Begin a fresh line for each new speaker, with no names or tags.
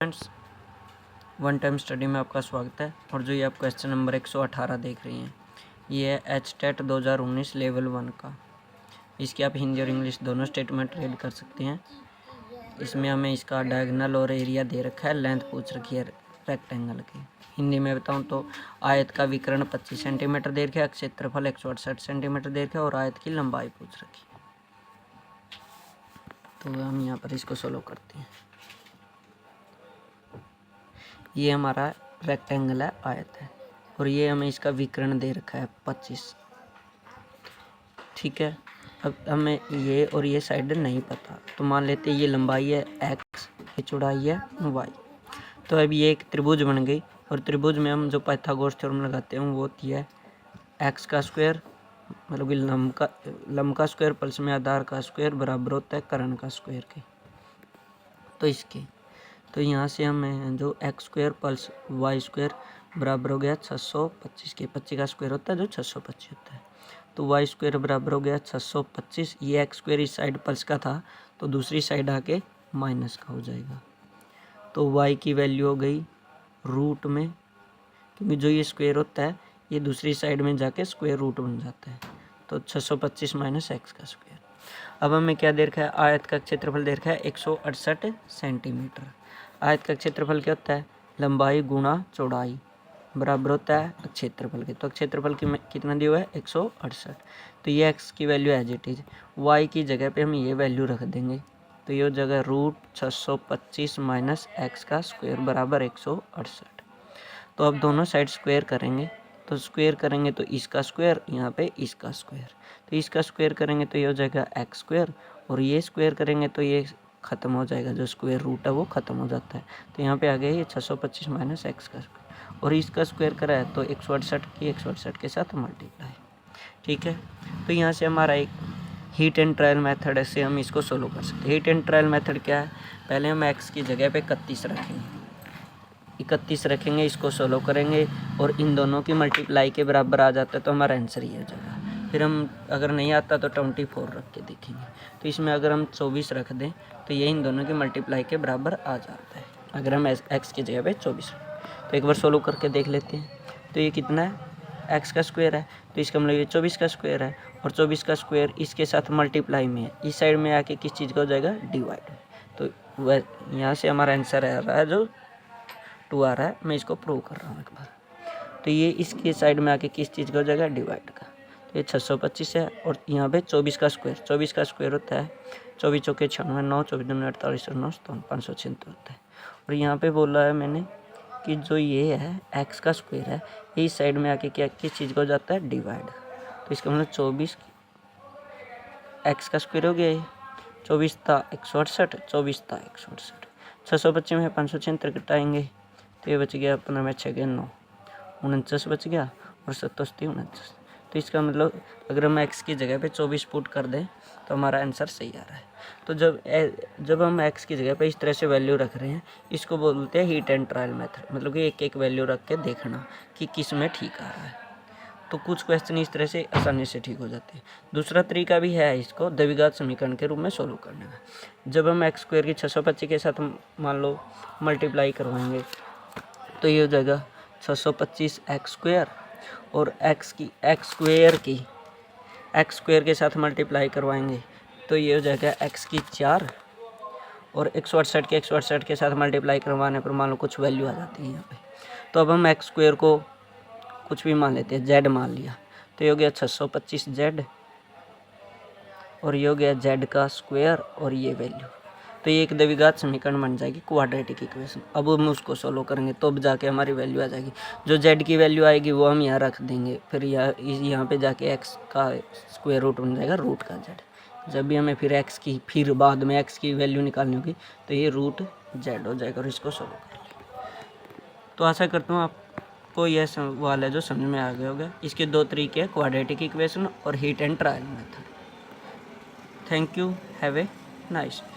Friends, one time study में आपका स्वागत है। और जो ये आप क्वेश्चन नंबर 118 देख रही हैं, ये है HTET 2019 लेवल 1 का। इसकी आप हिंदी और इंग्लिश दोनों स्टेटमेंट रीड कर सकते हैं। इसमें हमें इसका डायगोनल और एरिया दे रखा है, लेंथ पूछ रखी है रेक्टेंगल की। हिंदी में बताऊं तो आयत का विकर्ण 25 सेंटीमीटर दे रखा है, क्षेत्रफल 168 सेंटीमीटर दे रखा है और आयत की लंबाई पूछ रखी है। तो हम यहाँ पर इसको सोल्व करते हैं। ये हमारा रेक्टेंगल है, आयत है, और ये हमें इसका विकर्ण दे रखा है 25। ठीक है, अब हमें ये और ये साइड नहीं पता, तो मान लेते हैं ये लंबाई है x, ये चौड़ाई है y। तो अब ये एक त्रिभुज बन गई, और त्रिभुज में हम जो पाइथागोरस थ्योरम लगाते हैं वो होती है x का स्क्वायर, मतलब कि लंब का स्क्वायर प्लस में आधार का स्क्वायर बराबर होता है कर्ण का स्क्वायर के। तो इसके तो यहाँ से हमें जो X square plus Y square बराबर हो गया 625 के। 25 का स्क्वायर होता है जो 625 होता है। तो वाई स्क्वायर बराबर हो गया 625। ये एक्स स्क्वायर इस साइड प्लस का था तो दूसरी साइड आके माइनस का हो जाएगा। तो वाई की वैल्यू हो गई रूट में, क्योंकि जो ये स्क्वायर होता है ये दूसरी साइड में जाके स्क्वायर रूट बन जाता है। तो 625 माइनस एक्स का स्क्वायर। अब हमें क्या दे रखा है, आयत का क्षेत्रफल दे रखा है 168 सेंटीमीटर। आयत का क्षेत्रफल क्या होता है, लंबाई गुणा चौड़ाई बराबर होता है क्षेत्रफल के। तो क्षेत्रफल की कितना दिया हुआ है 168। तो ये एक्स की value as it is, Y की जगह पे हम ये वैल्यू रख देंगे। तो ये जगह रूट 625 माइनस एक्स का स्क्वायर बराबर 168। तो अब दोनों साइड स्क्वायर करेंगे, तो स्क्वायर करेंगे तो इसका स्क्वायर, यहाँ पे इसका स्क्वायर। तो इसका स्क्वायर करेंगे तो ये हो जाएगा एक्स स्क्वायर, और ये स्क्वायर करेंगे तो ये ख़त्म हो जाएगा, जो स्क्वायर रूट है वो ख़त्म हो जाता है। तो यहाँ पे आ गया ये 625 माइनस एक्स का स्क्वायर, और इसका स्क्वायर करा है तो 168 की 168 के साथ मल्टीप्लाई। ठीक है, तो यहाँ से हमारा एक हीट एंड ट्रायल मेथड से हम इसको सोल्व कर सकते हैं। हीट एंड ट्रायल मेथड क्या है, पहले हम एक्स की जगह पे 31 रखेंगे, 31 रखेंगे, इसको सोल्व करेंगे और इन दोनों की मल्टीप्लाई के बराबर आ जाता है तो हमारा आंसर ये हो जाएगा। फिर हम अगर नहीं आता तो 24 रख के देखेंगे। तो इसमें अगर हम 24 रख दें तो ये इन दोनों की मल्टीप्लाई के बराबर आ जाता है, अगर हम एक्स की जगह पे 24 रखें। तो एक बार सोल्व करके देख लेते हैं। तो ये कितना है, एक्स का स्क्वायर है, तो इसका मतलब ये 24 का स्क्वायर है, और 24 का स्क्वायर इसके साथ मल्टीप्लाई में है, इस साइड में आके किस चीज़ का हो जाएगा, डिवाइड। तो वह यहाँ से हमारा आंसर आ रहा है जो 2 आ रहा है। मैं इसको प्रूव कर रहा हूँ एक बार। तो ये इसके साइड में आके किस चीज़ का हो जाएगा, डिवाइड का। तो ये 625 है, और यहाँ पे 24 का स्क्वायर, 24 का स्क्वायर होता है 24 चौके 96, 9 24 दूनी 48 और 9 576 होता है। और यहाँ पे बोला है मैंने कि जो ये है एक्स का स्क्वायर है, ये इस साइड में आके क्या किस चीज़ का हो जाता है, डिवाइड। तो इसका मतलब 24 एक्स का स्क्वायर हो गया, ये 24 था 168, 24 था 168, 625 में 576 घटाएंगे तो ये बच गया अपना में 6 9 49 बच गया, और 7 49। तो इसका मतलब अगर हम एक्स की जगह पे 24 पुट कर दें तो हमारा आंसर सही आ रहा है। तो जब हम एक्स की जगह पे इस तरह से वैल्यू रख रहे हैं, इसको बोलते हैं हीट एंड ट्रायल मेथड, मतलब कि एक एक वैल्यू रख के देखना कि किस में ठीक आ रहा है। तो कुछ क्वेश्चन इस तरह से आसानी से ठीक हो जाते हैं। दूसरा तरीका भी है इसको द्विघात समीकरण के रूप में सोल्व करने का। जब हम एक्स स्क्वायर की 625 के साथ मान लो मल्टीप्लाई करवाएंगे तो ये हो जाएगा 625 एक्स स्क्वायर, और एक्स स्क्वायर के साथ मल्टीप्लाई करवाएंगे तो ये हो जाएगा एक्स की 4, और 168 के साथ मल्टीप्लाई करवाने पर मान लो कुछ वैल्यू आ जाती है यहाँ पे। तो अब हम एक्स स्क्वायर को कुछ भी मान लेते हैं, जेड मान लिया, तो ये हो गया 625 जेड, और ये हो गया जेड का स्क्वायर और ये वैल्यू। तो ये एक द्विघात समीकरण बन जाएगी, क्वाड्रेटिक इक्वेशन। अब हम उसको सोल्व करेंगे तो अब जाके हमारी वैल्यू आ जाएगी। जो जेड की वैल्यू आएगी वो हम यहाँ रख देंगे, फिर यहाँ पे जाके एक्स का स्क्वायर रूट बन जाएगा रूट का जेड। जब भी हमें फिर बाद में एक्स की वैल्यू निकालनी होगी तो ये रूट जेड हो जाएगा, और इसको सोल्व कर लेंगे। तो आशा करता हूँ आपको यह सवाल है जो समझ में आ गया होगा। इसके दो तरीके हैं, क्वाड्रेटिक इक्वेशन और heat and trial method. Thank you, have a nice day.